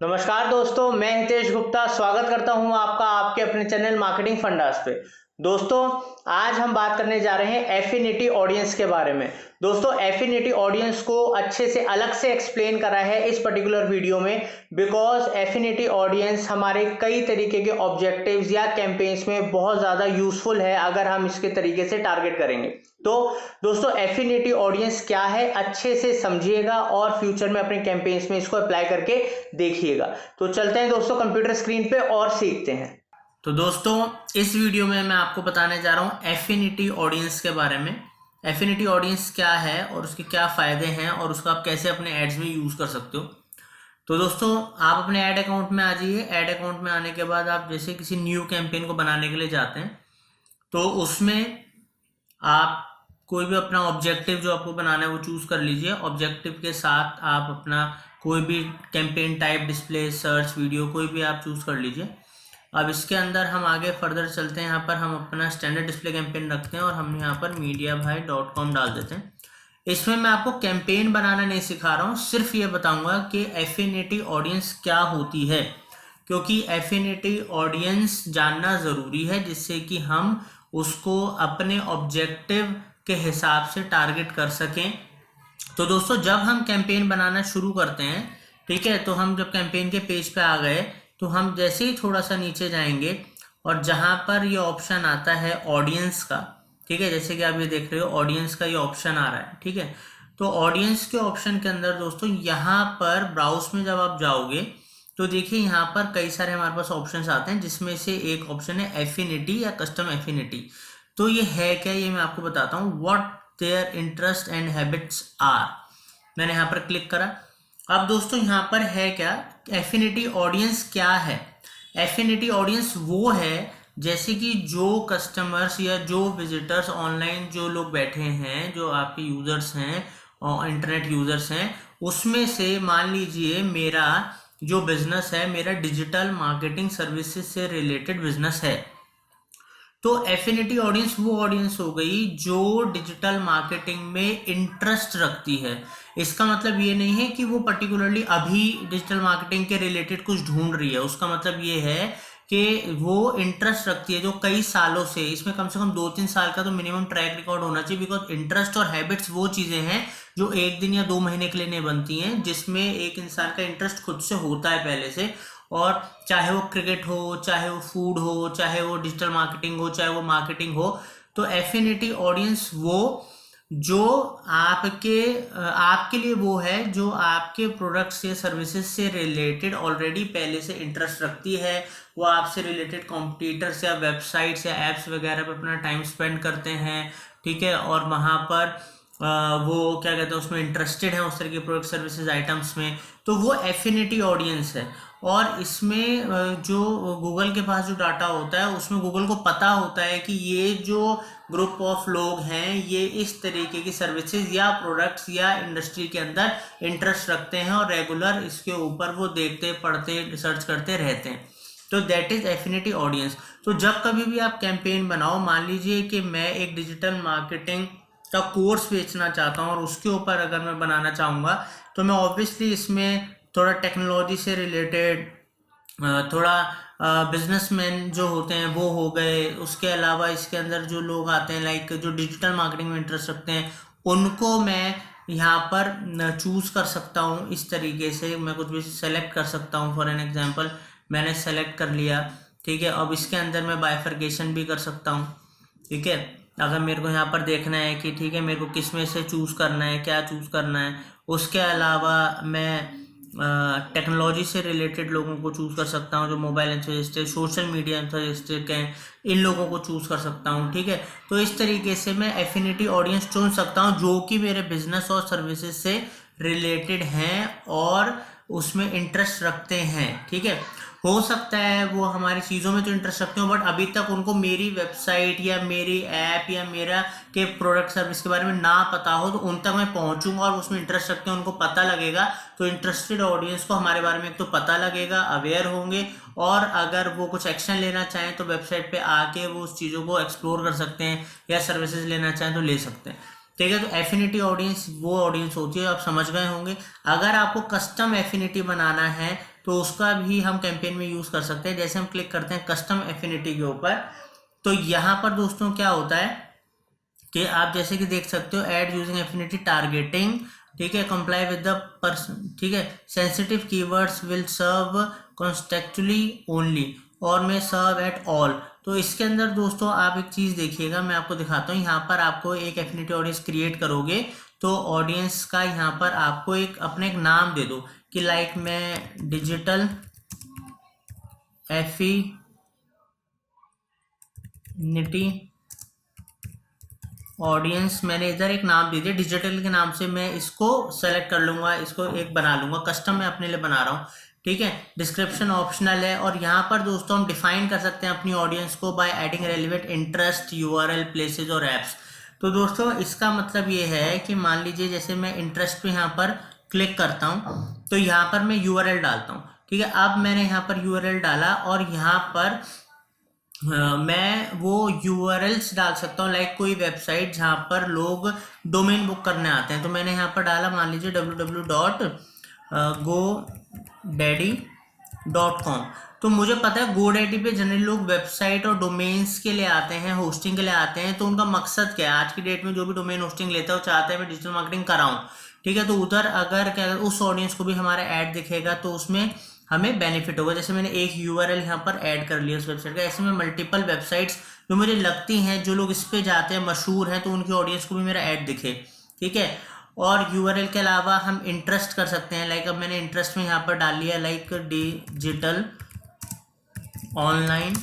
नमस्कार दोस्तों, मैं हितेश गुप्ता स्वागत करता हूं आपका आपके अपने चैनल मार्केटिंग फंडास पे। दोस्तों, आज हम बात करने जा रहे हैं एफिनिटी ऑडियंस के बारे में। दोस्तों, एफिनिटी ऑडियंस को अच्छे से अलग से एक्सप्लेन करा है इस पर्टिकुलर वीडियो में, बिकॉज एफिनिटी ऑडियंस हमारे कई तरीके के ऑब्जेक्टिव्स या कैंपेन्स में बहुत ज़्यादा यूजफुल है अगर हम इसके तरीके से टारगेट करेंगे। तो दोस्तों, एफिनिटी ऑडियंस क्या है अच्छे से समझिएगा और फ्यूचर में अपने कैंपेन्स में इसको अप्लाई करके देखिएगा। तो चलते हैं दोस्तों कंप्यूटर स्क्रीन पे और सीखते हैं। तो दोस्तों, इस वीडियो में मैं आपको बताने जा रहा हूँ एफिनिटी ऑडियंस के बारे में। एफिनिटी ऑडियंस क्या है और उसके क्या फ़ायदे हैं और उसको आप कैसे अपने एड्स में यूज़ कर सकते हो। तो दोस्तों, आप अपने ऐड अकाउंट में आ जाइए। ऐड अकाउंट में आने के बाद आप जैसे किसी न्यू कैंपेन को बनाने के लिए जाते हैं तो उसमें आप कोई भी अपना ऑब्जेक्टिव जो आपको बनाना है वो चूज़ कर लीजिए। ऑब्जेक्टिव के साथ आप अपना कोई भी campaign type, display, search, video कोई भी आप चूज़ कर लीजिए। अब इसके अंदर हम आगे फर्दर चलते हैं। यहाँ पर हम अपना स्टैंडर्ड डिस्प्ले कैंपेन रखते हैं और हम यहाँ पर mediabhai.com डाल देते हैं। इसमें मैं आपको कैंपेन बनाना नहीं सिखा रहा हूँ, सिर्फ ये बताऊंगा कि एफिनिटी ऑडियंस क्या होती है, क्योंकि एफिनिटी ऑडियंस जानना ज़रूरी है जिससे कि हम उसको अपने ऑब्जेक्टिव के हिसाब से टारगेट कर सकें। तो दोस्तों, जब हम कैंपेन बनाना शुरू करते हैं, ठीक है, तो हम जब कैंपेन के पेज पे आ गए तो हम जैसे ही थोड़ा सा नीचे जाएंगे और जहां पर ये ऑप्शन आता है ऑडियंस का, ठीक है, जैसे कि आप ये देख रहे हो ऑडियंस का ये ऑप्शन आ रहा है, ठीक है। तो ऑडियंस के ऑप्शन के अंदर दोस्तों यहाँ पर ब्राउज में जब आप जाओगे तो देखिए यहाँ पर कई सारे हमारे पास ऑप्शंस आते हैं, जिसमें से एक ऑप्शन है एफिनिटी या कस्टम एफिनिटी। तो ये है क्या, ये मैं आपको बताता हूँ। What their interest and habits are, मैंने यहाँ पर क्लिक करा। अब दोस्तों यहाँ पर है क्या, एफिनिटी ऑडियंस क्या है। एफिनिटी ऑडियंस वो है जैसे कि जो कस्टमर्स या जो विजिटर्स ऑनलाइन जो लोग बैठे हैं, जो आपके यूजर्स हैं और इंटरनेट यूजर्स हैं, उसमें से मान लीजिए मेरा जो बिजनेस है, मेरा डिजिटल मार्केटिंग सर्विसेज से रिलेटेड बिजनेस है, तो एफिनिटी ऑडियंस वो ऑडियंस हो गई जो डिजिटल मार्केटिंग में इंटरेस्ट रखती है। इसका मतलब ये नहीं है कि वो पर्टिकुलरली अभी डिजिटल मार्केटिंग के रिलेटेड कुछ ढूंढ रही है। उसका मतलब ये है कि वो इंटरेस्ट रखती है जो कई सालों से, इसमें कम से कम 2-3 साल का तो मिनिमम ट्रैक रिकॉर्ड होना चाहिए, बिकॉज इंटरेस्ट और हैबिट्स वो चीज़ें हैं जो एक दिन या 2 महीने के लिए नहीं बनती हैं, जिसमें एक इंसान का इंटरेस्ट खुद से होता है पहले से। और चाहे वो क्रिकेट हो, चाहे वो फूड हो, चाहे वो डिजिटल मार्केटिंग हो, चाहे वो मार्केटिंग हो, तो एफिनिटी ऑडियंस वो जो आपके लिए वो है जो आपके प्रोडक्ट्स या सर्विसेज से रिलेटेड ऑलरेडी पहले से इंटरेस्ट रखती है। वो आपसे रिलेटेड कॉम्पिटिटर्स या वेबसाइट्स या एप्स वगैरह पर अपना टाइम स्पेंड करते हैं, ठीक है, और वहाँ पर वो क्या कहते हैं उसमें इंटरेस्टेड है, उस तरह के प्रोडक्ट सर्विसेज आइटम्स में, तो वो एफिनिटी ऑडियंस है। और इसमें जो गूगल के पास जो डाटा होता है उसमें गूगल को पता होता है कि ये जो ग्रुप ऑफ लोग हैं ये इस तरीके की सर्विसेज या प्रोडक्ट्स या इंडस्ट्री के अंदर इंटरेस्ट रखते हैं और रेगुलर इसके ऊपर वो देखते, पढ़ते, रिसर्च करते रहते हैं। तो दैट इज एफिनिटी ऑडियंस। तो जब कभी भी आप कैंपेन बनाओ, मान लीजिए कि मैं एक डिजिटल मार्केटिंग का कोर्स बेचना चाहता हूँ और उसके ऊपर अगर मैं बनाना चाहूँगा तो मैं ऑब्वियसली इसमें थोड़ा टेक्नोलॉजी से रिलेटेड, थोड़ा बिजनेसमैन जो होते हैं वो हो गए, उसके अलावा इसके अंदर जो लोग आते हैं लाइक जो डिजिटल मार्केटिंग में इंटरेस्ट रखते हैं, उनको मैं यहाँ पर चूज कर सकता हूँ। इस तरीके से मैं कुछ भी सेलेक्ट कर सकता हूँ। फॉर एन एग्जांपल मैंने सेलेक्ट कर लिया, ठीक है। अब इसके अंदर मैं बाइफर्केशन भी कर सकता हूँ, ठीक है। अगर मेरे को यहाँ पर देखना है कि ठीक है मेरे को किस में से चूज़ करना है, क्या चूज़ करना है। उसके अलावा मैं टेक्नोलॉजी से रिलेटेड लोगों को चूज़ कर सकता हूँ, जो mobile enthusiast, social media enthusiast हैं, इन लोगों को चूज़ कर सकता हूँ, ठीक है। तो इस तरीके से मैं एफिनिटी ऑडियंस चुन सकता हूँ जो कि मेरे बिजनेस और सर्विसेज से रिलेटेड हैं और उसमें इंटरेस्ट रखते हैं, ठीक है। हो सकता है वो हमारी चीज़ों में तो इंटरेस्ट रखते हो, बट अभी तक उनको मेरी वेबसाइट या मेरी ऐप या मेरा के प्रोडक्ट सर्विस के बारे में ना पता हो, तो उन तक मैं पहुंचूंगा और उसमें इंटरेस्ट रखते हैं उनको पता लगेगा। तो इंटरेस्टेड ऑडियंस को हमारे बारे में एक तो पता लगेगा, अवेयर होंगे, और अगर वो कुछ एक्शन लेना चाहें तो वेबसाइट पे आके वो उस चीज़ों को एक्सप्लोर कर सकते हैं, या सर्विसेज लेना चाहें तो ले सकते हैं, ठीक है। तो एफिनिटी ऑडियंस वो ऑडियंस होती है, आप समझ गए होंगे। अगर आपको कस्टम एफिनिटी बनाना है तो उसका भी हम कैंपेन में यूज़ कर सकते हैं। जैसे हम क्लिक करते हैं कस्टम एफिनिटी के ऊपर, तो यहाँ पर दोस्तों क्या होता है कि आप जैसे कि देख सकते हो, एड यूजिंग एफिनिटी टारगेटिंग, ठीक है, कंप्लाई विद द पर्सन, ठीक है, sensitive keywords will serve contextually only और में सर्व एट ऑल। तो इसके अंदर दोस्तों आप एक चीज़ देखिएगा, मैं आपको दिखाता हूँ। यहाँ पर आपको एक एफिनिटी ऑडियंस क्रिएट करोगे तो ऑडियंस का यहाँ पर आपको एक अपने एक नाम दे दो कि लाइक मैं डिजिटल एफिनिटी ऑडियंस, मैंने इधर एक नाम दे दिया डिजिटल के नाम से, मैं इसको सेलेक्ट कर लूंगा, इसको एक बना लूंगा, कस्टम मैं अपने लिए बना रहा हूँ, ठीक है। डिस्क्रिप्शन ऑप्शनल है और यहाँ पर दोस्तों हम डिफाइन कर सकते हैं अपनी ऑडियंस को by adding relevant interest, URL, places और एप्स। तो दोस्तों इसका मतलब ये है कि मान लीजिए जैसे मैं इंटरेस्ट पे यहाँ पर क्लिक करता हूँ तो यहाँ पर मैं यूआरएल डालता हूँ, ठीक है। अब मैंने यहाँ पर यूआरएल डाला और यहाँ पर मैं वो यूआरएल्स डाल सकता हूँ, लाइक कोई वेबसाइट जहाँ पर लोग डोमेन बुक करने आते हैं। तो मैंने यहाँ पर डाला मान लीजिए www.godaddy.com। तो मुझे पता है गोडैडी पे जनरली लोग वेबसाइट और डोमेन्स के लिए आते हैं, होस्टिंग के लिए आते हैं। तो उनका मकसद क्या है, आज की डेट में जो भी डोमेन होस्टिंग लेता है वो चाहता है मैं डिजिटल मार्केटिंग कराऊँ, ठीक है। तो उधर अगर क्या उस ऑडियंस को भी हमारा ऐड दिखेगा तो उसमें हमें बेनिफिट होगा। जैसे मैंने एक यूआरएल यहाँ पर ऐड कर लिया उस वेबसाइट का, ऐसे में मल्टीपल वेबसाइट्स जो मुझे लगती हैं, जो लोग इस पे जाते हैं, मशहूर हैं, तो उनकी ऑडियंस को भी मेरा ऐड दिखे, ठीक है। और यूआरएल के अलावा हम इंटरेस्ट कर सकते हैं, लाइक अब मैंने इंटरेस्ट में यहाँ पर डाल लिया लाइक डिजिटल ऑनलाइन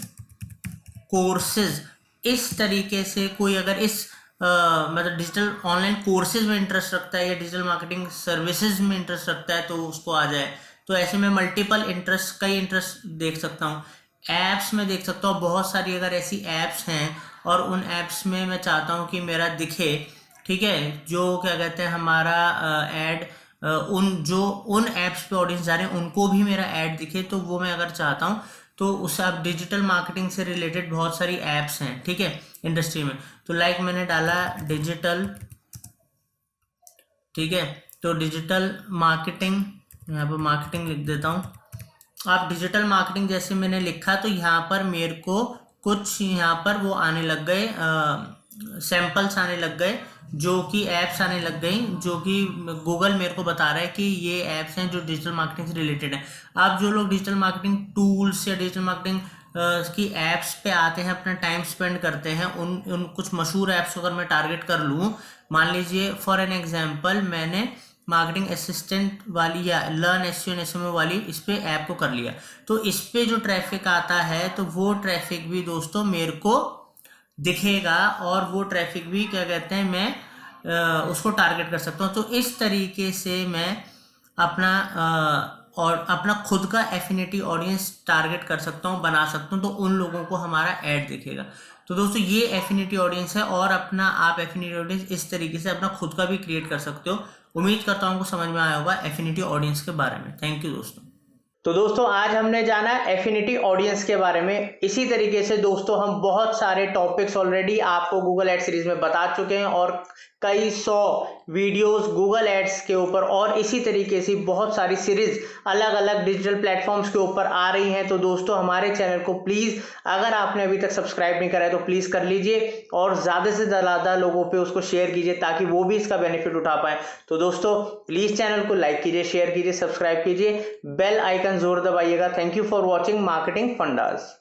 कोर्सेज। इस तरीके से कोई अगर इस मतलब डिजिटल ऑनलाइन कोर्सेज में इंटरेस्ट रखता है या डिजिटल मार्केटिंग सर्विसेज में इंटरेस्ट रखता है तो उसको आ जाए। तो ऐसे में मल्टीपल इंटरेस्ट, कई इंटरेस्ट देख सकता हूँ। ऐप्स में देख सकता हूँ, बहुत सारी अगर ऐसी ऐप्स हैं और उन ऐप्स में मैं चाहता हूँ कि मेरा दिखे, ठीक है, जो क्या कहते हैं हमारा ऐड उन ऐप्स पे ऑडियंस जा रहे हैं उनको भी मेरा ऐड दिखे, तो वो मैं अगर चाहता हूँ तो उससे आप डिजिटल मार्केटिंग से रिलेटेड बहुत सारी ऐप्स हैं, ठीक है, इंडस्ट्री में। तो लाइक मैंने डाला डिजिटल, ठीक है, तो डिजिटल मार्केटिंग, यहाँ पर मार्केटिंग लिख देता हूँ। आप डिजिटल मार्केटिंग जैसे मैंने लिखा तो यहाँ पर मेरे को कुछ यहाँ पर वो आने लग गए, सैंपल्स आने लग गए, जो कि ऐप्स आने लग गई, जो कि गूगल मेरे को बता रहा है कि ये ऐप्स हैं जो डिजिटल मार्केटिंग से रिलेटेड हैं। आप जो लोग डिजिटल मार्केटिंग टूल्स या डिजिटल मार्केटिंग की ऐप्स पे आते हैं, अपना टाइम स्पेंड करते हैं, उन कुछ मशहूर ऐप्स अगर मैं टारगेट कर लूँ, मान लीजिए फॉर एन एग्जांपल मैंने मार्केटिंग असिस्टेंट वाली या लर्न एसईओ एंड एसएमओ वाली इस पे ऐप को कर लिया, तो इस पे जो ट्रैफिक आता है तो वो ट्रैफिक भी दोस्तों मेरे को दिखेगा और वो ट्रैफिक भी क्या कहते हैं मैं उसको टारगेट कर सकता हूँ। तो इस तरीके से मैं अपना और अपना खुद का एफिनिटी ऑडियंस टारगेट कर सकता हूँ, बना सकता हूँ, तो उन लोगों को हमारा ऐड दिखेगा। तो दोस्तों ये एफिनिटी ऑडियंस है और अपना आप एफिनिटी ऑडियंस इस तरीके से अपना खुद का भी क्रिएट कर सकते हो। उम्मीद करता हूँ आपको समझ में आया होगा एफिनिटी ऑडियंस के बारे में। थैंक यू दोस्तों। तो दोस्तों आज हमने जाना एफिनिटी ऑडियंस के बारे में। इसी तरीके से दोस्तों हम बहुत सारे टॉपिक्स ऑलरेडी आपको गूगल एड सीरीज में बता चुके हैं और कई 100 वीडियोस गूगल एड्स के ऊपर और इसी तरीके से बहुत सारी सीरीज अलग अलग डिजिटल प्लेटफॉर्म्स के ऊपर आ रही हैं। तो दोस्तों हमारे चैनल को प्लीज़ अगर आपने अभी तक सब्सक्राइब नहीं करा है तो प्लीज़ कर लीजिए और ज़्यादा से ज़्यादा लोगों पे उसको शेयर कीजिए ताकि वो भी इसका बेनिफिट उठा पाए। तो दोस्तों प्लीज़ चैनल को लाइक कीजिए, शेयर कीजिए, सब्सक्राइब कीजिए, बेल आइकन जरूर दबाइएगा। Thank you for watching marketing fundas.